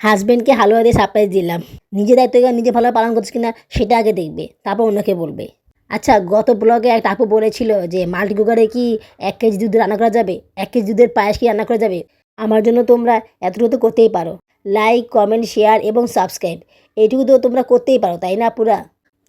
হাজবেন্ডকে হালুয়া দিয়ে সারপ্রাইজ দিলাম। নিজের দায়িত্ব নিজে ভালোভাবে পালন করছে কিনা সেটা আগে দেখবে, তারপর অন্যকে বলবে। আচ্ছা, গত ব্লগে একটা আপু বলেছিল যে মাল্টি কুকারে কি 1 কেজি দুধ রান্না করা যাবে, 1 কেজি দুধের পায়েস কি রান্না করা যাবে? আমার জন্য তোমরা এতটুকু তো করতেই পারো। লাইক, কমেন্ট, শেয়ার এবং সাবস্ক্রাইব, এইটুকু তো তোমরা করতেই পারো, তাই না পুরা?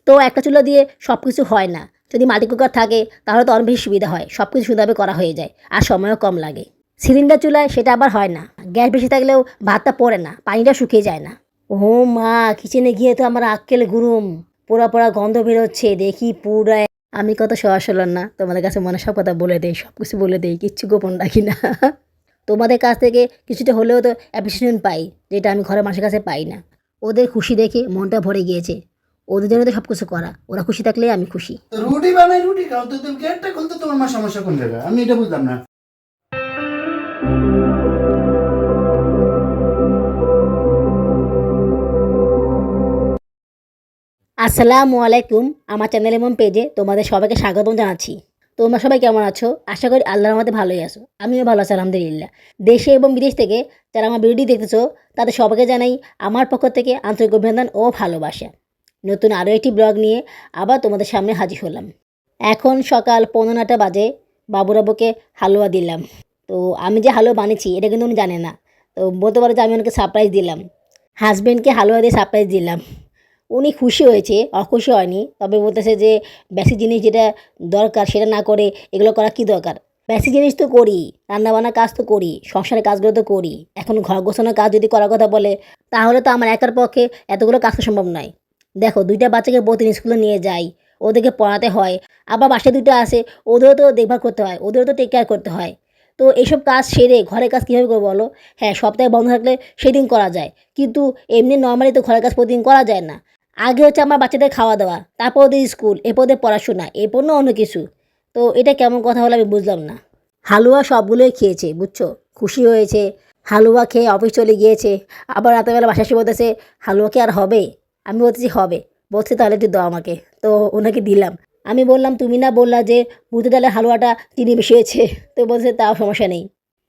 তো একটা চুলা দিয়ে সব কিছু হয় না। যদি মাল্টি কুকার থাকে তাহলে তো অনেক বেশি সুবিধা হয়, সব কিছু সুন্দরভাবে করা হয়ে যায় আর সময়ও কম লাগে। সিলিন্ডার চুলায় সেটা আবার হয় না। গ্যাস বেশি থাকলেও ভাতটা পড়ে না, পানিটা শুকিয়ে যায় না। ও মা, কিচেনে গিয়ে তো আমার আক্কেল গুরুম, পোড়া পোড়া গন্ধ বেরোচ্ছে, দেখি পুরা। আমি কত সহজ সরল না, তোমাদের কাছে মনে সব কথা বলে দেই, সব কিছু বলে দেই, কিচ্ছু গোপন রাখি না। তোমাদের কাছ থেকে কিছুটা হলেও তো অ্যাপ্রিসিয়েশন পাই, যেটা আমি ঘরের মানুষের কাছে পাই না। ওদের খুশি দেখে মনটা ভরে গিয়েছে। ওদের জন্য তো সব কিছু করা, ওরা খুশি থাকলেই আমি খুশি। রুটি বানাই, রুটি খাও, তো তুমি গেটটা খুলতে তোমার মা সমস্যা কোন জায়গায়? আমি এটা বুঝলাম না। আসসালামু আলাইকুম। আমার চ্যানেল এবং পেজে তোমাদের সবাইকে স্বাগতম জানাচ্ছি। তোমরা সবাই কেমন আছো? আশা করি আল্লাহর রহমতে ভালোই আছো। আমিও ভালো আছি আলহামদুলিল্লাহ। দেশে এবং বিদেশ থেকে যারা আমার ভিডিওটি দেখতেছো তাদের সবাইকে জানাই আমার পক্ষ থেকে আন্তরিক অভিনন্দন ও ভালোবাসা। নতুন আরও একটি ব্লগ নিয়ে আবার তোমাদের সামনে হাজির হলাম। এখন সকাল 9:15 বাজে। বাবুরাবুকে হালুয়া দিলাম। তো আমি যে হালুয়া বানিয়েছি এটা কিন্তু উনি জানে না। তো বলতে পারো যে আমি ওনাকে সারপ্রাইজ দিলাম। হাজবেন্ডকে হালুয়া দিয়ে সারপ্রাইজ দিলাম। উনি খুশি হয়েছে, অখুশি হয়নি। তবে বলতেছে যে বেসিক জিনিস যেটা দরকার সেটা না করে এগুলো করা কী দরকার? বেসিক জিনিস তো করি, রান্নাবান্নার কাজ তো করি, সংসারের কাজগুলো তো করি। এখন ঘর গোছানোর কাজ যদি করার কথা বলে তাহলে তো আমার একার পক্ষে এতগুলো কাজ সম্ভব নয়। দেখো, 2টা বাচ্চাকে প্রতিদিন স্কুলে নিয়ে যাই, ওদেরকে পড়াতে হয়। আবার বাসায় 2টা আছে, ওদেরও তো দেখভাল করতে হয়, ওদেরও তো টেক কেয়ার করতে হয়। তো এইসব কাজ সেরে ঘরের কাজ কীভাবে করবো বলো? হ্যাঁ, সপ্তাহে বন্ধ থাকলে সেদিন করা যায়, কিন্তু এমনি নর্মালি তো ঘরের কাজ প্রতিদিন করা যায় না। আগে হচ্ছে আমার বাচ্চাদের খাওয়া দাওয়া, তারপর ওদের স্কুল, এরপর ওদের পড়াশোনা, এরপর না অন্য কিছু। তো এটা কেমন কথা হলো আমি বুঝলাম না। হালুয়া সবগুলোই খেয়েছে, বুঝছো? খুশি হয়েছে, হালুয়া খেয়ে অফিস চলে গিয়েছে। আবার রাতেরবেলা বাসায় এসে বলতেছে হালুয়া কি আর হবে? আমি বলতেছি হবে। বলছে তাহলে একটু দাও আমাকে। তো ওনাকে দিলাম। আমি বললাম তুমি না বললা যে বুটের ডালের হালুয়াটা চিনি বেশি হয়েছে? তো বলছে তাও সমস্যা নেই,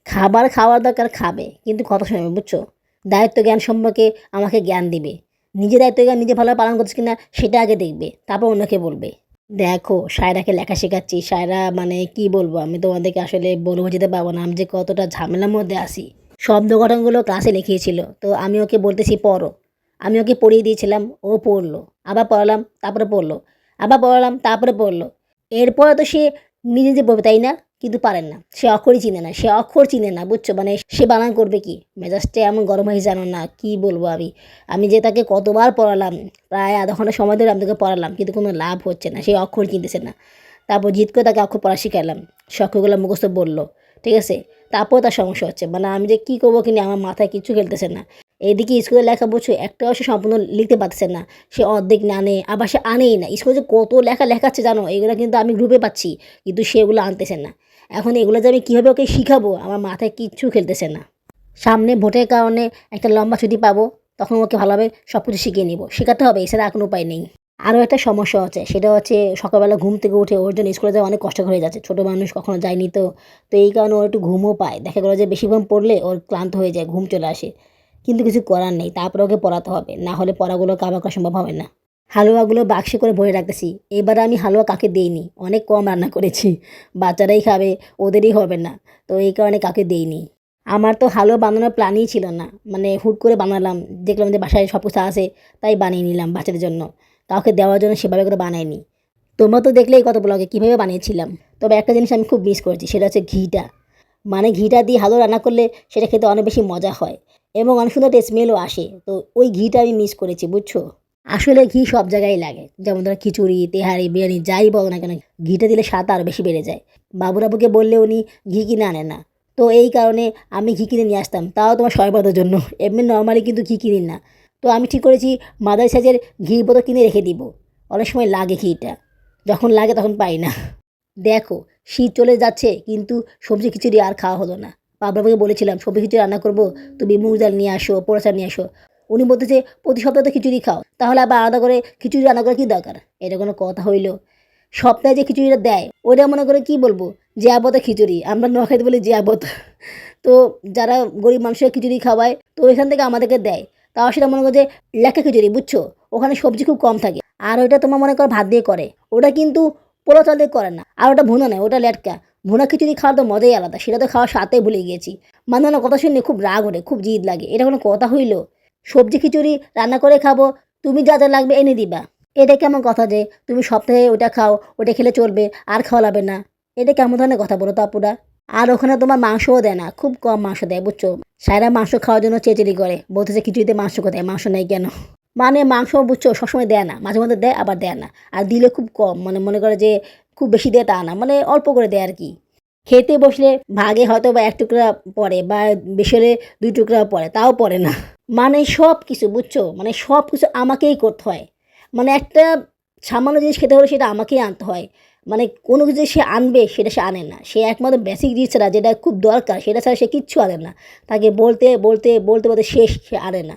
খাবার খাওয়ার দরকার খাবে, কিন্তু কথা শুনবে, বুঝছো? দায়িত্ব জ্ঞান সম্পর্কে আমাকে জ্ঞান দিবে। নিজে দায়িত্ব জ্ঞান নিজে ভালোভাবে পালন করছে কিনা সেটা আগে দেখবে, তারপর অন্যকে বলবে। দেখো, সায়রাকে লেখা শেখাচ্ছি। সায়রা মানে কি বলবো, আমি তোমাদেরকে আসলে বলে বোঝাতে পারবো না আমি যে কতটা ঝামেলার মধ্যে আছি। শব্দ গঠনগুলো ক্লাসে লিখিয়েছিল, তো আমি ওকে বলতেছি পড়ো। আমি ওকে পড়িয়ে দিয়েছিলাম, ও পড়লো। আবার পড়ালাম, তারপরে পড়লো। আবার পড়ালাম, তারপরে পড়লো। এরপরে তো সে নিজে নিজে পড়বে, তাই না? কিন্তু পারেন না, সে অক্ষরই চিনে না, সে অক্ষর চিনে না, বুঝছো? মানে সে বানান করবে কি? মেজাজটা এমন গরম হয়ে জানো না কি বলবো আমি। আমি যে তাকে কতবার পড়ালাম, প্রায় আধা ঘন্টা সময় ধরে আমি তাকে পড়ালাম, কিন্তু কোনো লাভ হচ্ছে না, সে অক্ষর চিনতেছে না। তারপর জিদ করে তাকে অক্ষর পড়া শিখালাম, সে অক্ষরগুলো মুখস্থ বললো, ঠিক আছে। তারপর তার সমস্যা হচ্ছে, মানে আমি যে কী করবো কিনা আমার মাথায় কিচ্ছু খেলতেছে না। এইদিকে স্কুলে লেখা বুঝছো, একটাও সে সম্পূর্ণ লিখতে পারতেছে না। সে অর্ধেক আনে, আবার সে আনেই না। স্কুলে যে কত লেখা লেখাচ্ছে জানো, এগুলো কিন্তু আমি গ্রুপে পাচ্ছি, কিন্তু সে এগুলো আনতেছে না। এখন এগুলো যে আমি কীভাবে ওকে শিখাবো আমার মাথায় কিচ্ছু খেলতেছে না। সামনে ভোটের কারণে একটা লম্বা ছুটি পাবো, তখন ওকে ভালোভাবে সব কিছু শিখিয়ে নিব। শেখাতে হবে, এছাড়া আর কোনো উপায় নেই। আরও একটা সমস্যা হচ্ছে, সেটা হচ্ছে সকালবেলা ঘুম থেকে উঠে ওর জন্য স্কুলে যাওয়া অনেক কষ্ট হয়ে যাচ্ছে। ছোটো মানুষ কখনো যায়নি তো। তো এই কারণে ওর একটু ঘুমও পায়। দেখা গেলো যে বেশি ঘুম পড়লে ওর ক্লান্ত হয়ে যায়, ঘুম চলে আসে। কিন্তু কিছু করার নেই, তারপরে ওকে পড়াতে হবে, না হলে পড়াগুলো কাবার করা সম্ভব হবে না। হালুয়াগুলো বাক্সে করে ভরে রাখতেছি। এবার আমি হালুয়া কাকে দেইনি, অনেক কম রান্না করেছি। বাচ্চারাই খাবে, ওদেরই হবে না। তো এই কারণে কাউকে দেইনি। আমার তো হালুয়া বানানোর প্ল্যানই ছিল না, মানে হুট করে বানালাম। দেখলাম যে বাসায় সব কিছু আছে, তাই বানিয়ে নিলাম বাচ্চাদের জন্য। কাউকে দেওয়ার জন্য সেভাবে করে বানাইনি। তোমরা তো দেখলেই কত ব্লগে কীভাবে বানিয়েছিলাম। তবে একটা জিনিস আমি খুব মিস করেছি, সেটা হচ্ছে ঘিটা। মানে ঘিটা দিয়ে হালুয়া রান্না করলে সেটা খেতে অনেক বেশি মজা হয় এবং অনেক সুন্দর একটা স্মেলও আসে। তো ওই ঘিটা আমি মিস করেছি, বুঝছো? আসলে ঘি সব জায়গায় লাগে, যেমন ধরো খিচুড়ি, তেহারি, বিরিয়ানি যাই বলো না কেন, ঘিটা দিলে স্বাদ আরও বেশি বেড়ে যায়। বাবুরাবুকে বললে উনি ঘি কিনে আনে না। তো এই কারণে আমি ঘি কিনে নিয়ে আসতাম, তাও তোমার সয়বাদের জন্য। এমনি নর্মালি কিন্তু ঘি কিনি না। তো আমি ঠিক করেছি মাদার সাইজের ঘির বোতল কিনে রেখে দিব। অনেক সময় লাগে ঘিটা, যখন লাগে তখন পাই না। দেখো, শীত চলে যাচ্ছে কিন্তু সবজি খিচুড়ি আর খাওয়া হলো না। বাবাকে বলেছিলাম সবজি খিচুড়ি রান্না করবো, তুমি মুগ ডাল নিয়ে আসো, পোড়া চাল নিয়ে আসো। উনি বলতেছে প্রতি সপ্তাহে তো খিচুড়ি খাও, তাহলে আবার আলাদা করে খিচুড়ি রান্না করার কী দরকার? এটা কোনো কথা হইলো? সপ্তাহে যে খিচুড়িটা দেয় ওইটা মনে করে কি বলবো, যে আবতা খিচুড়ি, আমরা নোয়াখালীতে বলি যে আবত। তো যারা গরিব মানুষের খিচুড়ি খাওয়ায়, তো ওইখান থেকে আমাদেরকে দেয়। তাও সেটা মনে করো যে লেখা খিচুড়ি, বুঝছো? ওখানে সবজি খুব কম থাকে। আর ওইটা তোমার মনে করো ভাত দিয়ে করে, ওটা কিন্তু পোলাও চাল দিয়ে করে না। আর ওটা ভুনা নয়, ওটা লেটকা। ভুনা খিচুড়ি খাওয়ার তো মজাই আলাদা, সেটা তো খাওয়ার সাথে ভুলে গিয়েছি। মানে না, কথা শুনলে খুব রাগ ওঠে, খুব জিদ লাগে। এটা কোনো কথা হইল? সবজি খিচুড়ি রান্না করে খাবো, তুমি যা যা লাগবে এনে দিবা। এটা কেমন কথা যে তুমি সপ্তাহে ওটা খাও, ওটা খেলে চলবে আর খাওয়া লাগবে না? এটা কেমন ধরনের কথা বলো তো আপুরা? আর ওখানে তোমার মাংসও দেয় না, খুব কম মাংস দেয়, বুঝছো? সায়রা মাংস খাওয়ার জন্য চেঁচিলি করে, বলতেছে খিচুড়িতে মাংস কোথায়, মাংস নেই কেন? মানে মাংস, বুঝছো, সবসময় দেয় না, মাঝে মধ্যে দেয় আবার দেয় না। আর দিলে খুব কম, মানে মনে করে যে খুব বেশি দেয় তা না, মানে অল্প করে দেয় আর কি। খেতে বসলে ভাগে হয়তো বা 1 টুকরা পড়ে, বা বেশি হলে 2 টুকরা পড়ে, তাও পড়ে না। মানে সব কিছু, বুঝছো, মানে সব কিছু আমাকেই করতে হয়। মানে একটা সামান্য জিনিস খেতে হলে সেটা আমাকেই আনতে হয়। মানে কোনো কিছু যে সে আনবে সেটা সে আনে না। সে একমাত্র বেসিক জিনিস ছাড়া, যেটা খুব দরকার, সেটা ছাড়া সে কিচ্ছু আনে না। তাকে বলতে বলতে বলতে বলতে শেষ, সে আনে না।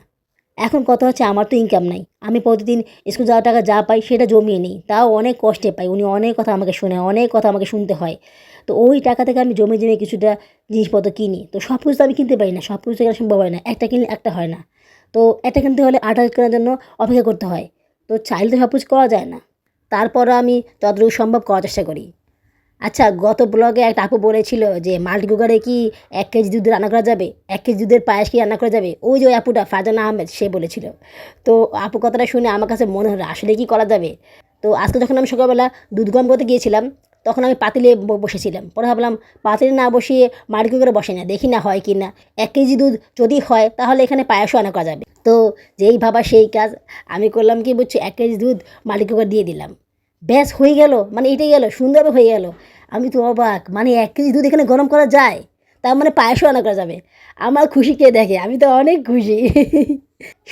এখন কথা হচ্ছে, আমার তো ইনকাম নাই। আমি প্রতিদিন স্কুল যাওয়ার টাকা যা পাই সেটা জমিয়ে নিই, তাও অনেক কষ্টে পাই। উনি অনেক কথা আমাকে শোনায়, অনেক কথা আমাকে শুনতে হয়। তো ওই টাকা থেকে আমি জমিয়ে জমিয়ে কিছুটা জিনিসপত্র কিনি। তো সব কিছু তো আমি কিনতে পারি না, সব কিছু কেনা সম্ভব হয় না। একটা কিনলে একটা হয় না। তো একটা কিনতে হলে 8 কেনার জন্য অপেক্ষা করতে হয়। তো চাইলে তো সব কিছু করা যায় না। তারপরও আমি যতটুকু সম্ভব করার চেষ্টা করি। আচ্ছা, গত ব্লগে একটা আপু বলেছিল যে মাল্টি কুকারে কি 1 কেজি দুধ রান্না করা যাবে? 1 কেজি দুধের পায়েস কি রান্না করা যাবে? ওই যে ওই আপুটা ফারজানা আহমেদ, সে বলেছিল। তো আপু কথাটা শুনে আমার কাছে মনে হলো আসলে কি করা যাবে? তো আজকে যখন আমি সকালবেলা দুধ গরম করতে গিয়েছিলাম, তখন আমি পাতিলে বসেছিলাম। পরে ভাবলাম পাতিলে না বসিয়ে মাল্টি কুকারে বসে না, দেখি না হয় কি না। 1 কেজি দুধ যদি হয় তাহলে এখানে পায়েসও রান্না করা যাবে। তো যেই ভাবা সেই কাজ। আমি করলাম কি, বুঝছো, 1 কেজি দুধ মাল্টি কুকার দিয়ে দিলাম। ব্যাস হয়ে গেল, মানে এটাই গেল, সুন্দরভাবে হয়ে গেল। আমি তো অবাক, মানে 1 কেজি দুধ এখানে গরম করা যায়, তার মানে পায়েসও রান্না করা যাবে। আমার খুশি কে দেখে, আমি তো অনেক খুশি।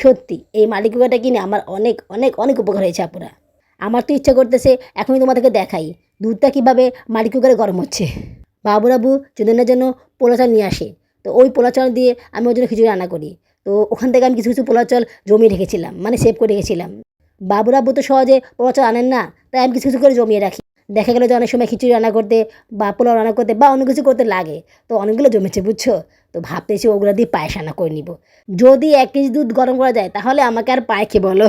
সত্যি এই মাল্টি কুকারটা কিনে আমার অনেক অনেক অনেক উপকার হয়েছে আপুরা। আমার তো ইচ্ছা করতেছে এখনই তোমাদেরকে দেখাই দুধটা কীভাবে মাল্টি কুকারে গরম হচ্ছে। বাবুরাবু চুদনের জন্য পোলা চাল নিয়ে আসে। তো ওই পোলা চাল দিয়ে আমি ওর জন্য খিচুড়ি রান্না করি। তো ওখান থেকে আমি কিছু কিছু পোলা চাল জমিয়ে রেখেছিলাম, মানে সেভ করে রেখেছিলাম। বাবুরাবু তো সহজে পোলা চাল আনেন না, তাই আমি কিছু কিছু করে জমিয়ে রাখি। দেখা গেলো যে অনেক সময় খিচুড়ি রান্না করতে বা পোলাও রান্না করতে বা অন্য কিছু করতে লাগে, তো অনেকগুলো জমেছে, বুঝছো? তো ভাবতেছি ওগুলো দিয়ে পায়েস রান্না করে নিব। যদি 1 কেজি দুধ গরম করা যায় তাহলে আমাকে আর পায়ে খেয়ে বলো,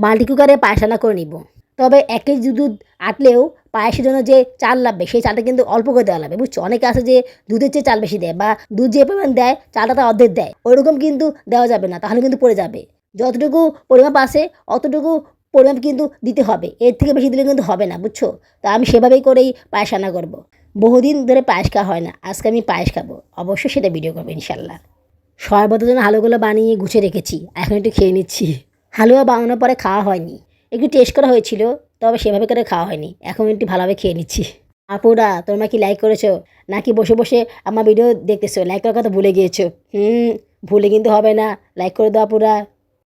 মাল্টি কুকারে পায়েস রান্না করে নিব। তবে 1 কেজি দুধ আটলেও পায়েসের জন্য যে চাল লাগবে সেই চালটা কিন্তু অল্প করে দেওয়া লাগবে, বুঝছো? অনেকে আছে যে দুধের চেয়ে চাল বেশি দেয়, বা দুধ যে পরিমাণ দেয় চালটা তার অর্ধেক দেয়, ওইরকম কিন্তু দেওয়া যাবে না, তাহলে কিন্তু পড়ে যাবে। যতটুকু পরিমাপ আছে অতটুকু পরিমাপ কিন্তু দিতে হবে, এর থেকে বেশি দিলে কিন্তু হবে না, বুঝছো? তো আমি সেভাবেই করেই পায়েস রান্না করবো। বহুদিন ধরে পায়েস খাওয়া হয় না, আজকে আমি পায়েস খাবো, অবশ্যই সেটা ভিডিও করবো ইনশাল্লাহ। শরবতের জন্য হালুয়াগুলো বানিয়ে গুছিয়ে রেখেছি, এখন একটু খেয়ে নিচ্ছি। হালুয়া বানানোর পরে খাওয়া হয়নি, একটু টেস্ট করা হয়েছিল, তবে সেভাবে করে খাওয়া হয়নি। এখন একটু ভালোভাবে খেয়ে নিচ্ছি। আপুরা তোমরা কি লাইক করেছো, নাকি বসে বসে আমার ভিডিও দেখতেছো? লাইক করার কথা ভুলে গিয়েছো? ভুলে কিন্তু হবে না, লাইক করে দাও আপুরা।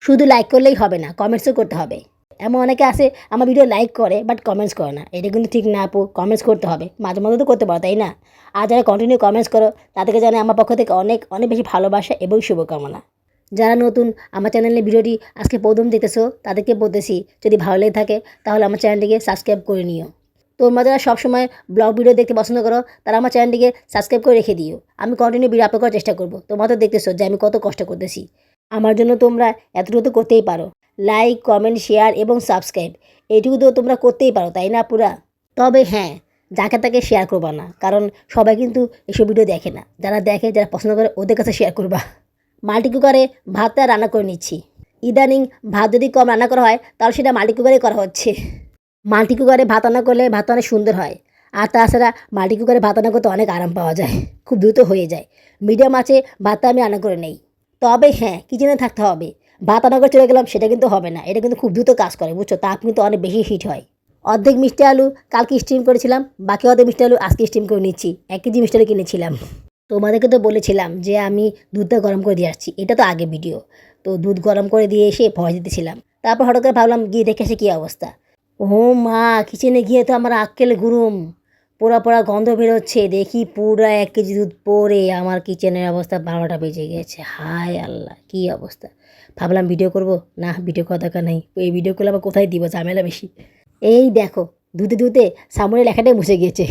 শুধু লাইক করলেই হবে না, কমেন্টসও করতে হবে। এমন অনেকে আছে আমার ভিডিও লাইক করে বাট কমেন্টস করে না, এটা কিন্তু ঠিক না আপু। কমেন্টস করতে হবে, মাঝে মধ্যে তো করতে পারো, তাই না? আর যারা কন্টিনিউ কমেন্টস করো তাদেরকে জানাই আমার পক্ষ থেকে অনেক অনেক বেশি ভালোবাসা এবং শুভকামনা। যারা নতুন আমার চ্যানেলের ভিডিওটি আজকে প্রথম দেখতেছো তাদেরকে বলতেছি, যদি ভালো লেগে থাকে তাহলে আমার চ্যানেলটিকে সাবস্ক্রাইব করে নিও। তোমরা যারা সবসময় ব্লগ ভিডিও দেখতে পছন্দ করো তারা আমার চ্যানেলটিকে সাবস্ক্রাইব করে রেখে দিও। আমি কন্টিনিউ ভিডিও আপলোড করার চেষ্টা করবো। তোমরা তো দেখতেছো যে আমি কত কষ্ট করতেছি, আমার জন্য তোমরা এতটুকু তো করতেই পারো। লাইক, কমেন্ট, শেয়ার এবং সাবস্ক্রাইব, এইটুকু তো তোমরা করতেই পারো, তাই না পুরা? তবে হ্যাঁ, যাকে তাকে শেয়ার করবা না, কারণ সবাই কিন্তু এসব ভিডিও দেখে না। যারা দেখে, যারা পছন্দ করে, ওদের কাছে শেয়ার করবা। মাল্টি কুকারে ভাতটা রান্না করে নিচ্ছি। ইদানিং ভাত যদি কম রান্না করা হয় তাহলে সেটা মাল্টি কুকারেই করা হচ্ছে। মাল্টি কুকারে ভাত রান্না করলে ভাত অনেক সুন্দর হয়। আর তাছাড়া মাল্টি কুকারে ভাত রান্না করতে অনেক আরাম পাওয়া যায়, খুব দ্রুত হয়ে যায়। মিডিয়াম আছে ভাতটা আমি রান্না করে নেই। তবে হ্যাঁ, কিচেনে থাকতে হবে। ভাত রান্না করে চলে গেলাম সেটা কিন্তু হবে না, এটা কিন্তু খুব দ্রুত কাজ করে, বুঝছো? তাপ কিন্তু অনেক বেশি হিট হয়। অর্ধেক মিষ্টি আলু কালকে স্টিম করেছিলাম, বাকি অর্ধেক মিষ্টি আলু আজকে স্টিম করে নিচ্ছি। 1 কেজি মিষ্টি আলু কিনেছিলাম। তোমাদেরকে তো বলেছিলাম যে আমি দুধটা গরম করে দিয়ে আসছি, এটা তো আগে ভিডিও। তো দুধ গরম করে দিয়ে এসে ভয় দিতেছিলাম। তারপর হঠাৎ করে ভাবলাম গিয়ে দেখে আসি কী অবস্থা। ও মা, কিচেনে গিয়ে তো আমার আক্কেল গুরুম, পোড়া পোড়া গন্ধ বেরোচ্ছে। দেখি পুরা 1 কেজি দুধ পরে আমার কিচেনের অবস্থা 12টা বেজে গেছে। হায় আল্লাহ, কী অবস্থা! ভাবলাম ভিডিও করব, না ভিডিও করার দরকার নেই, এই ভিডিও করলে আবার কোথায় দিব, ঝামেলা বেশি। এই দেখো, ধুতে ধুতে সামনে লেখাটাই মুছে গিয়েছে।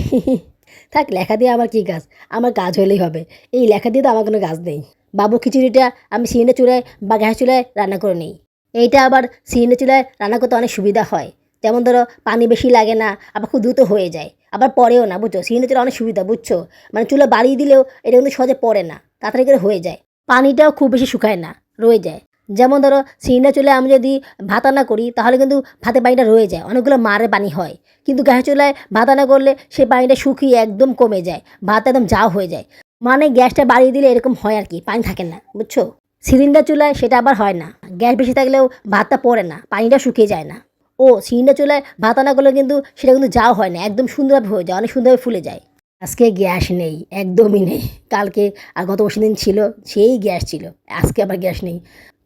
থাক, লেখা দিয়ে আমার কী কাজ, আমার কাজ হলেই হবে। এই লেখা দিয়ে তো আমার কোনো কাজ নেই। বাবু খিচুড়িটা আমি সিলিন্ডার চুলায় বা গ্যাস চুলায় রান্না করে নিই। এইটা আবার সিলিন্ডার চুলায় রান্না করতে অনেক সুবিধা হয়। যেমন ধরো পানি বেশি লাগে না, আবার খুব দ্রুত হয়ে যায়, আবার পড়েও না, বুঝছো? সিলিন্ডার চুলা অনেক সুবিধা, বুঝছো? মানে চুলা বাড়িয়ে দিলেও এটা কিন্তু সহজে পড়ে না, তাড়াতাড়ি করে হয়ে যায়। পানিটাও খুব বেশি শুকায় না, রয়ে যায়। যেমন ধরো সিলিন্ডার চুলায় আমি যদি ভাত রান্না করি তাহলে কিন্তু ভাতের পানিটা রয়ে যায়, অনেকগুলো মারের পানি হয়। কিন্তু গ্যাস চুলায় ভাত রান্না করলে সেই পানিটা শুকিয়ে একদম কমে যায়, ভাত একদম জাও হয়ে যায়। মানে গ্যাসটা বাড়িয়ে দিলে এরকম হয় আর কি, পানি থাকে না, বুঝছো? সিলিন্ডার চুলায় সেটা আবার হয় না, গ্যাস বেশি থাকলেও ভাতটা পড়ে না, পানিটা শুকিয়ে যায় না। ও সিলিন্ডার চুলায় ভাত রান্না করলে কিন্তু সেটা কিন্তু যাও হয় না, একদম সুন্দরভাবে হয়ে যায়, অনেক সুন্দরভাবে ফুলে যায়। আজকে গ্যাস নেই, একদমই নেই। কালকে আর গত বছর দিন ছিল, সেই গ্যাস ছিল, আজকে আবার গ্যাস নেই।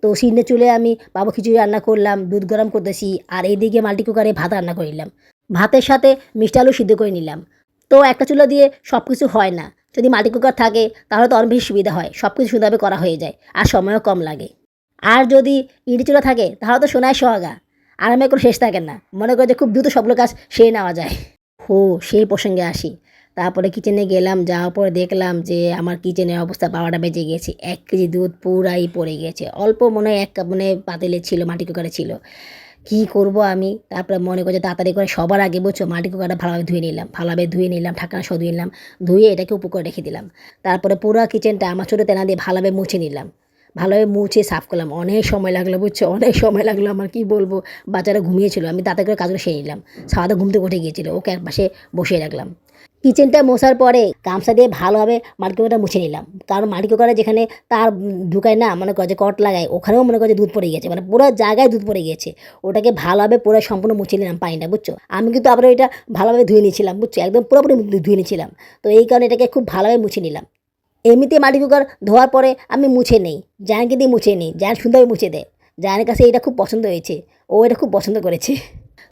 তো সিলিন্ডার চুলে আমি বাবু খিচুড়ি রান্না করলাম, দুধ গরম করতেছি, আর এইদিকে মাল্টি কুকারে ভাত রান্না করে নিলাম। ভাতের সাথে মিষ্টি আলু সিদ্ধ করে নিলাম। তো একটা চুলা দিয়ে সব কিছু হয় না, যদি মাল্টি কুকার থাকে তাহলে তো অনেক বেশি সুবিধা হয়, সব কিছু সুন্দরভাবে করা হয়ে যায় আর সময়ও কম লাগে। আর যদি ইডি চুলা থাকে তাহলে তো সোনায় সোহাগা, আরামে কোনো শেষ থাকে না, মনে করে যে খুব দ্রুত সবগুলো কাজ সেরে নেওয়া যায়। হো, সেই প্রসঙ্গে আসি। তারপরে কিচেনে গেলাম, যাওয়ার পরে দেখলাম যে আমার কিচেনের অবস্থা 12টা বেজে গেছে। 1 কেজি দুধ পুরাই পড়ে গেছে, অল্প মনে হয় 1 কাপ মানে পাতিলে ছিল, মাটি কুকারে ছিল। কী করব আমি? তারপরে মনে করছি তাড়াতাড়ি করে সবার আগে, বুঝছো, মাটি কুকারটা ভালোভাবে ধুয়ে নিলাম, ঢাকনা সহ ধুয়ে নিলাম, ধুয়ে এটাকে উপর করে রেখে দিলাম। তারপরে পুরা কিচেনটা আমার ছোটো তেনা দিয়ে ভালোভাবে মুছে নিলাম, ভালোভাবে মুছে সাফ করলাম। অনেক সময় লাগলো, বুঝছো, অনেক সময় লাগলো আমার, কি বলবো। বাচ্চারা ঘুমিয়েছিল, আমি তাড়াতাড়ি করে কাজগুলো সেরে নিলাম। সারাটা ঘুম থেকে উঠে গিয়েছিল, ওকে একপাশে বসিয়ে রাখলাম। কিচেনটা মোছার পরে গামছা দিয়ে ভালোভাবে মাটি কুকারটা মুছে নিলাম, কারণ মাটি কুকারে যেখানে তার ঢুকায় না, মনে করে যে কট লাগায়, ওখানেও মনে করে যে দুধ পড়ে গেছে, মানে পুরো জায়গায় দুধ পড়ে গেছে। ওটাকে ভালোভাবে পুরো সম্পূর্ণ মুছে নিলাম পানিটা, বুঝছো। আমি কিন্তু আবার ওইটা ভালোভাবে ধুয়ে নিয়েছিলাম, বুঝছো, একদম পুরোপুরি ধুয়ে নিয়েছিলাম। তো এই কারণে এটাকে খুব ভালোভাবে মুছে নিলাম। এমনিতে মাটি কুকার ধোয়ার পরে আমি মুছে নেই, জায়ানকে দিয়ে মুছে নিই, জায়ান সুন্দরভাবে মুছে দেয়। জায়ানের কাছে এটা খুব পছন্দ হয়েছে, ও এটা খুব পছন্দ করেছে।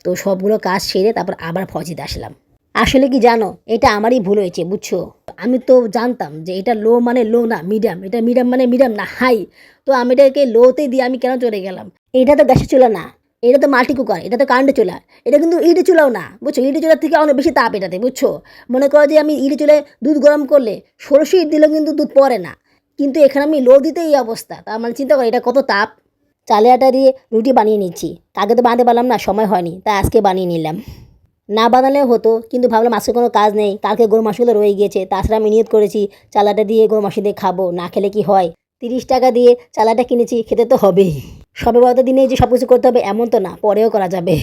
তো সবগুলো কাজ সেরে তারপর আবার ফজিতে আসলাম। আসলে কি জানো, এটা আমারই ভুল হয়েছে, বুঝছো। আমি তো জানতাম যে এটা লো মানে লো না মিডিয়াম, এটা মিডিয়াম মানে মিডিয়াম না হাই। তো আমি এটাকে লোতে দিয়ে আমি কেন চলে গেলাম? এটা তো গ্যাসের চুলা না, এটা তো মাল্টি কুকার, এটা তো কারেন্টের চুলা। এটা কিন্তু ইটের চুলাও না, বুঝছো, ইটের চুলার থেকে অনেক বেশি তাপ এটাতে, বুঝছো। মনে করো যে আমি ইটের চুলায় দুধ গরম করলে 1600 ইট দিলেও কিন্তু দুধ পড়ে না, কিন্তু এখানে আমি লো দিতে এই অবস্থা। তার মানে চিন্তা করো এটা কত তাপ। চালের আটা দিয়ে রুটি বানিয়ে নিচ্ছি, আগে তো বানাতে পারলাম না, সময় হয়নি, তাই আজকে বানিয়ে নিলাম। না বানালেও হতো, কিন্তু ভাবলাম আজকে কোনো কাজ নেই, কালকে গরু মাংসগুলো রয়ে গিয়েছে, তাছাড়া আমি নিয়ত করেছি চালাটা দিয়ে গরু মাংস দিয়ে খাবো, না খেলে কি হয়। 30 টাকা দিয়ে চালাটা কিনেছি, খেতে তো হবেই। সবে বরাতের দিনে যে সব কিছু করতে হবে এমন তো না, পরেও করা যাবে।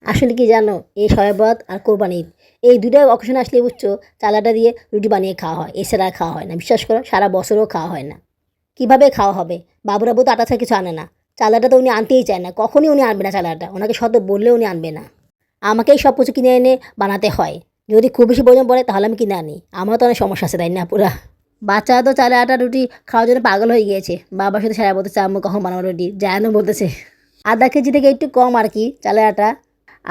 আসলে কি জানো, এই সবে বরাত আর কোরবানি ঈদ, এই দুটো অকেশন আসলে, বুঝছো, চালাটা দিয়ে রুটি বানিয়ে খাওয়া হয়, এছাড়া আর খাওয়া হয় না। বিশ্বাস করো, সারা বছরও খাওয়া হয় না। কিভাবে খাওয়া হবে? বাবুরাবু তো আটা ছাড়া কিছু আনে না, চালাটা তো উনি আনতেই চায় না, কখনই উনি আনবে না চালাটা, ওনাকে শত বললেও উনি আনবে না। আমাকেই সব কিছু কিনে এনে বানাতে হয়, যদি খুব বেশি প্রয়োজন পড়ে তাহলে আমি কিনে আনি। আমারও তো অনেক সমস্যা আছে, তাই না পুরা। বাচ্চারা তো চালে আটা রুটি খাওয়ার জন্য পাগল হয়ে গিয়েছে, বাবার সাথে সারা বলতেছে আম্মু কখন বানাবো রুটি, জায়ানও বলতেছে। আধা কেজি থেকে একটু কম আর কি চালের আটা,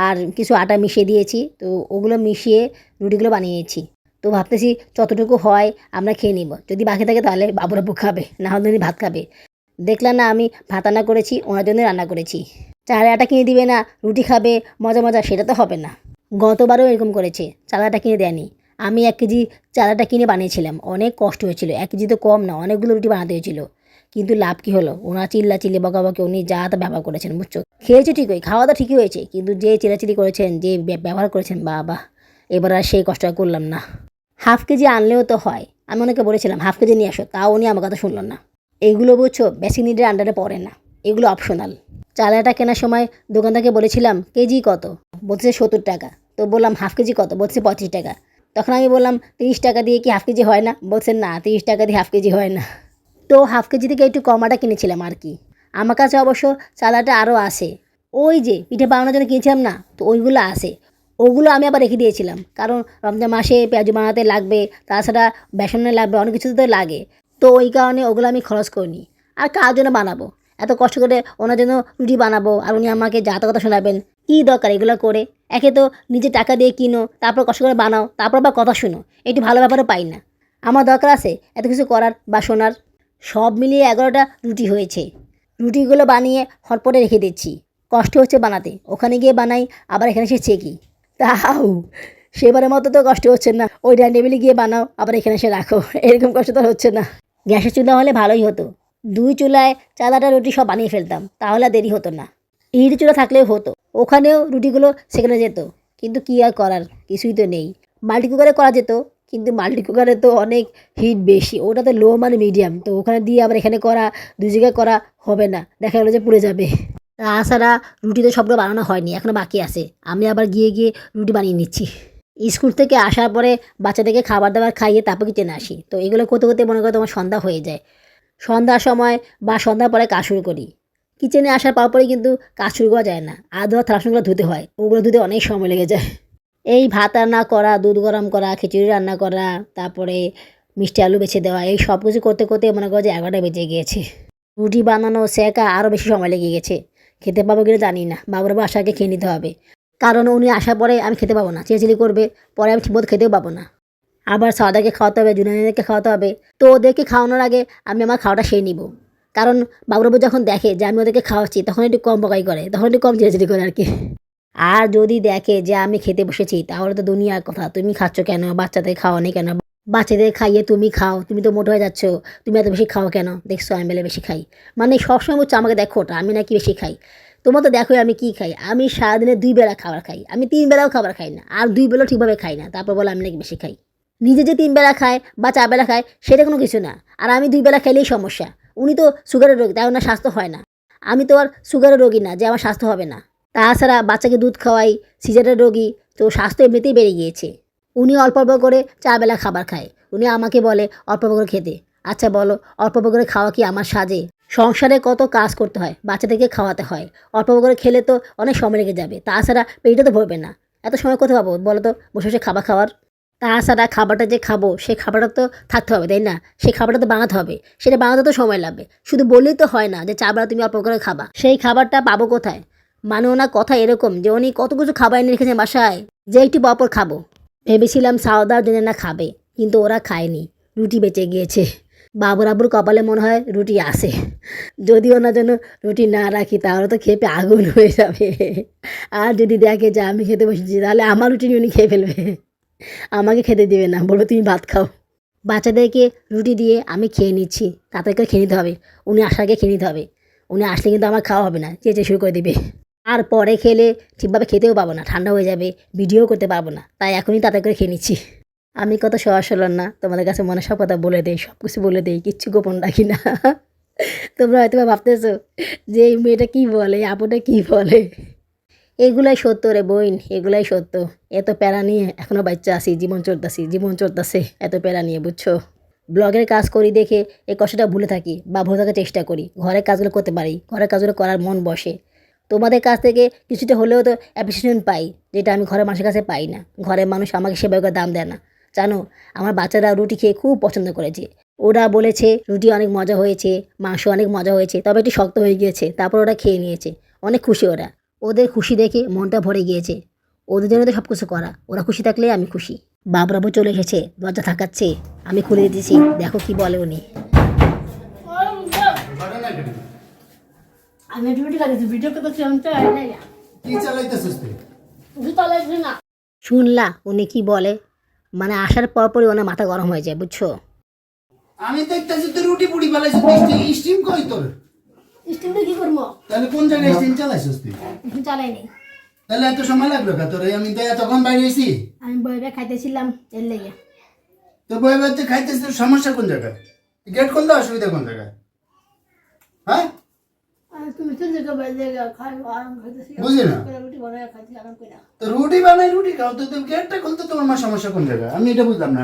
আর কিছু আটা মিশিয়ে দিয়েছি, তো ওগুলো মিশিয়ে রুটিগুলো বানিয়ে নিয়েছি। তো ভাবতেছি যতটুকু হয় আমরা খেয়ে নিব, যদি বাকি থাকে তাহলে বাবুরাবু খাবে, না হলে উনি ভাত খাবে। দেখলাম না আমি ভাত রান্না করেছি, ওনার জন্য রান্না করেছি। চালের আটা কিনে দিবে না, রুটি খাবে মজা মজা, সেটা তো হবে না। গতবারও এরকম করেছে, চালের আটা কিনে দেয়নি। আমি 1 কেজি চালের আটা কিনে বানিয়েছিলাম, অনেক কষ্ট হয়েছিল, 1 কেজি তো কম না, অনেকগুলো রুটি বানাতে হয়েছিল। কিন্তু লাভ কী হলো, ওনার চিল্লি বকাবকি উনি যা তা ব্যবহার করেছেন, বুঝছো। খেয়েছে ঠিকই, খাওয়া দাওয়া ঠিকই হয়েছে, কিন্তু যে চিল্লাচিল্লি করেছেন, যে ব্যবহার করেছেন, বাবা, এবার আর সেই কষ্ট করলাম না। হাফ কেজি আনলেও তো হয়, আমি ওনাকে বলেছিলাম হাফ কেজি নিয়ে আসো, তাও উনি আমার কথা শুনল না। এইগুলো, বুঝছো, বেসিক নিডের আন্ডারে পড়ে না, এগুলো অপশনাল। চালাটা কেনার সময় দোকানদারকে বলেছিলাম কেজি কত, বলছে 70 টাকা। তো বললাম হাফ কেজি কত, বলছে 35 টাকা। তখন আমি বললাম 30 টাকা দিয়ে কি হাফ কেজি হয় না, বলছেন না 30 টাকা দিয়ে হাফ কেজি হয় না। তো হাফ কেজি থেকে একটু কম আটা কিনেছিলাম আর কি। আমার কাছে অবশ্য চালাটা আরও আসে, ওই যে পিঠে বানানোর জন্য কিনেছিলাম না, তো ওইগুলো আসে। ওগুলো আমি আবার রেখে দিয়েছিলাম, কারণ রমজান মাসে পেঁয়াজু বানাতে লাগবে, তাছাড়া বেসনে লাগবে, অনেক কিছু তো লাগে। তো ওই কারণে ওগুলো আমি খরচ করিনি। আর কার জন্য বানাবো, এত কষ্ট করে ওনার জন্য রুটি বানাবো, আর উনি আমাকে যা তা কথা শোনাবেন, কী দরকার এগুলো করে। একে তো নিজে টাকা দিয়ে কিনো, তারপর কষ্ট করে বানাও, তারপর আবার কথা শুনো, একটু ভালো ব্যাপারও পাই না। আমার দরকার আছে এত কিছু করার বা শোনার? সব মিলিয়ে 11টা রুটি হয়েছে। রুটিগুলো বানিয়ে হটপটে রেখে দিচ্ছি, কষ্ট হচ্ছে বানাতে, ওখানে গিয়ে বানাই, আবার এখানে এসে চেকি। তাও সেবারের মতো তো কষ্ট হচ্ছে না, ওই ডাইনিং টেবিলে গিয়ে বানাও আবার এখানে এসে রাখো, এরকম কষ্ট তো আর হচ্ছে না। গ্যাসের চুলা হলে ভালোই হতো, 2 চুলায় 4-8টা রুটি সব বানিয়ে ফেলতাম, তাহলে আর দেরি হতো না। ইট চুলা থাকলেও হতো, ওখানেও রুটিগুলো সেখানে যেত, কিন্তু কি আর করার, কিছুই তো নেই। মাল্টি কুকারে করা যেত, কিন্তু মাল্টি কুকারে তো অনেক হিট বেশি, ওটা তো লো মানে মিডিয়াম, তো ওখানে দিয়ে আবার এখানে করা, 2 জায়গায় করা হবে না, দেখা গেলো যে পুড়ে যাবে। তাছাড়া রুটি তো সবগুলো বানানো হয়নি, এখনও বাকি আছে, আমি আবার গিয়ে গিয়ে রুটি বানিয়ে নিচ্ছি। স্কুল থেকে আসার পরে বাচ্চাদেরকে খাবার দাবার খাইয়ে তারপর কিচেনে আসি, তো এগুলো করতে করতে মনে করো তোমার সন্ধ্যা হয়ে যায়। সন্ধ্যার সময় বা সন্ধ্যার পরে কাজ শুরু করি। কিচেনে আসার পরপরই কিন্তু কাজ শুরু করা যায় না, ধোয়া থালাসনগুলো ধুতে হয়, ওগুলো ধুতে অনেক সময় লেগে যায়। এই ভাত রান্না করা, দুধ গরম করা, খিচুড়ি রান্না করা, তারপরে মিষ্টি আলু বেছে দেওয়া, এই সব কিছু করতে করতে মনে করো যে 11টা বেজে গিয়েছে। রুটি বানানো সেকা আরও বেশি সময় লেগে গেছে। খেতে পাবো কিনা জানি না, বাবুর বাবা আশাকে খেয়ে নিতে হবে, কারণ উনি আসার পরে আমি খেতে পাবো না, চিল্লাচিল্লি করবে, পরে আমি ঠিকমতো খেতেও পাবো না। আবার সাদাকে খাওয়াতে হবে, জুনিয়রদেরকে খাওয়াতে হবে, তো ওদেরকে খাওয়ানোর আগে আমি আমার খাওয়াটা সেরে নিব। কারণ বাবুরাবু যখন দেখে যে আমি ওদেরকে খাওয়াচ্ছি, তখন একটু কম বকাই করে, তখন একটু কম চিল্লাচিল্লি করে আর কি। আর যদি দেখে যে আমি খেতে বসেছি, তাহলে তো দুনিয়ার কথা, তুমি খাচ্ছ কেন, বাচ্চাদের খাওয়ানি কেন, বাচ্চাদের খাইয়ে তুমি খাও, তুমি তো মোটো হয়ে যাচ্ছ, তুমি এত বেশি খাও কেন, দেখছো আমি বেলে বেশি খাই, মানে সবসময় বলছো আমাকে দেখো ওটা আমি নাকি বেশি খাই। তোমার তো দেখোই আমি কি খাই, আমি সারাদিনে 2 বেলা খাবার খাই, আমি 3 বেলাও খাবার খাই না, আর 2 বেলাও ঠিকভাবে খাই না, তারপর বলে আমি নাকি বেশি খাই। নিজে যে 3 বেলা খায় বা 4 বেলা খায় সেটা কোনো কিছু না, আর আমি 2 বেলা খাইলেই সমস্যা। উনি তো সুগারের রোগী, তাই ওনার স্বাস্থ্য হয় না, আমি তো আর সুগারের রোগী না যে আমার স্বাস্থ্য হবে না। তাছাড়া বাচ্চাকে দুধ খাওয়াই, সিজারের রোগী, তো স্বাস্থ্য এমনিতেই বেড়ে গিয়েছে। উনি অল্প অল্প করে 4 বেলা খাবার খায়, উনি আমাকে বলে অল্প অল্প করে খেতে। আচ্ছা বলো, অল্প অল্প করে খাওয়া কি আমার সাজে? সংসারে কত কাজ করতে হয়, বাচ্চাদেরকে খাওয়াতে হয়, অল্প অল্প করে খেলে তো অনেক সময় লেগে যাবে, তাছাড়া পেটটা তো ভরবে না, এত সময় কোথায় পাবো বলো তো বসে বসে খাবার খাওয়ার? তাছাড়া খাবারটা যে খাবো সেই খাবারটা তো থাকতে হবে, তাই না? সেই খাবারটা তো বানাতে হবে, সেটা বানাতে তো সময় লাগবে, শুধু বললেই তো হয় না যে 4 বেলা তুমি অল্প করে খাবা, সেই খাবারটা পাবো কোথায়? মানে ওনার কথা এরকম যে উনি কত কিছু খাবার এনে রেখেছেন বাসায়, যে একটু পরপর খাবো। ভেবেছিলাম সাওদার জন্য না খাবে, কিন্তু ওরা খায়নি, রুটি বেঁচে গিয়েছে। বাবুর আব্বুর কপালে মনে হয় রুটি আসে, যদি ওনার জন্য রুটি না রাখি তাহলে তো খেপে আগুন হয়ে যাবে। আর যদি দেখে যে আমি খেতে বসেছি, তাহলে আমার রুটি নিয়ে উনি খেয়ে ফেলবে, আমাকে খেতে দেবে না, বলো তুমি ভাত খাও। বাচ্চাদেরকে রুটি দিয়ে আমি খেয়ে নিচ্ছি, তাদেরকে খেয়ে নিতে হবে, উনি আসার আগে খেয়ে নিতে হবে, উনি আসলে কিন্তু আমার খাওয়া হবে না, চেঁচে শুরু করে দিবে। আর পরে খেলে ঠিকভাবে খেতেও পাবো না, ঠান্ডা হয়ে যাবে, ভিডিও করতে পারবো না, তাই এখনই তাতে করে খেয়ে নিচ্ছি। আমি কত সহজ সরল না, তোমাদের কাছে মনে সব কথা বলে দেই, সব কিছু বলে দেই, কিচ্ছু গোপন রাখি না। তোমরা হয়তো ভাবতেছো যে এই মেয়েটা কী বলে, এই আপুটা কী বলে। এগুলাই সত্য রে বোন, এগুলাই সত্য। এত প্যারা নিয়ে এখনও বাচ্চা আছি, জীবন চলতেছে এত প্যারা নিয়ে, বুঝছো? ব্লগের কাজ করি দেখে এই কষ্টটা ভুলে থাকি বা ভুলে থাকার চেষ্টা করি, ঘরের কাজগুলো করতে পারি, ঘরের কাজগুলো করার মন বসে। তোমাদের কাছ থেকে কিছুটা হলেও তো অ্যাপ্রিসিয়েশন পাই, যেটা আমি ঘরের মানুষের কাছে পাই না। ঘরের মানুষ আমাকে সেভাবে করে দাম দেয় না। জানো, আমার বাচ্চারা রুটি খেয়ে খুব পছন্দ করেছে, ওরা বলেছে রুটি অনেক মজা হয়েছে, মাংস অনেক মজা হয়েছে, তবে একটু শক্ত হয়ে গিয়েছে, তারপর ওরা খেয়ে নিয়েছে, অনেক খুশি ওরা। ওদের খুশি দেখে মনটা ভরে গিয়েছে, ওদের জন্য তো সব কিছু করা, ওরা খুশি থাকলে আমি খুশি। বাবুরাবু চলে এসেছে, দরজা থাকাচ্ছে, আমি খুলে দিয়েছি, দেখো কি বলে উনি। আমি রুটি খাইছি, ভিডিও করতেছি, আমি চালাই না, কি চালাইতেছিস তুই? তুই চালাইছি না। শুনলা উনি কি বলে? মানে আসার পরপরই ওনার মাথা গরম হয়ে যায়, বুঝছো? আমি দেখতেছি তুই রুটি পুড়ি বানাইছিস, স্টিম কই তোর? স্টিমটা কি করবো? তাহলে কোন জায়গায় স্টিম চালাইছিস তুই? চালাই নেই, তাহলে এত সময় লাগবে কা তোর? আমি তো এতক্ষণ বাইরে হয়েছি, আমি বইবে খাইতেছিলাম এর লেগে। তোর বই বাচ্চা খাইতেছিস, তোর সমস্যা কোন জায়গায়? গেট খুলতে অসুবিধা কোন জায়গায়? হ্যাঁ তুমি তো জায়গা বাই জায়গা খাই, আরাম খাইতেছি, বুঝি না। রুটি বানাই খাইছি আরাম করে। তো রুটি বানাই রুটি খাও, তো তুমি গেটটা খুলতে তোমার মা সমস্যা কোন জায়গায়? আমি এটা বুঝলাম না।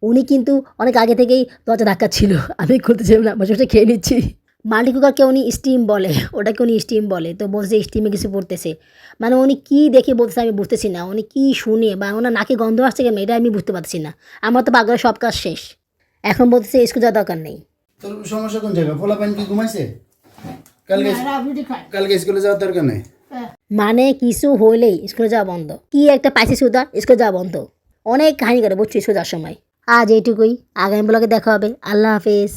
উনি কিন্তু অনেক আগে থেকেই দরজা ধাক্কা ছিল, আমি খুলতেছিলাম না, বসে বসে খেয়ে নিচ্ছি। মাল্টি কুকারকে উনি স্টিম বলে, ওটাকে উনি স্টিম বলে, তো বলছে স্টিমে কিছু পড়তেছে, মানে উনি কি দেখে বলতেছে আমি বুঝতেছি না, উনি কি শুনে বা ওনার নাকে গন্ধ আসছে কেন এটা আমি বুঝতে পারছি না। আমার তো পাকঘরে সব কাজ শেষ, এখন বলতেছে স্কুল যাওয়ার দরকার নেই। তোর সমস্যা কোন জায়গায়? পোলা পান কি ঘুমাইছে? কালকে রুটি খাই। কালকে স্কুলে যাওয়ার দরকার নেই। মানে কিছু হইলেই স্কুলে যাওয়া বন্ধ, কি একটা পাইছে সুদা, স্কুলে যাওয়া বন্ধ, অনেক কাহিনী করে বুঝছো স্কুলে যাওয়ার সময়। আজ এইটুকুই, আগামী ব্লগে দেখা হবে, আল্লাহ হাফেজ।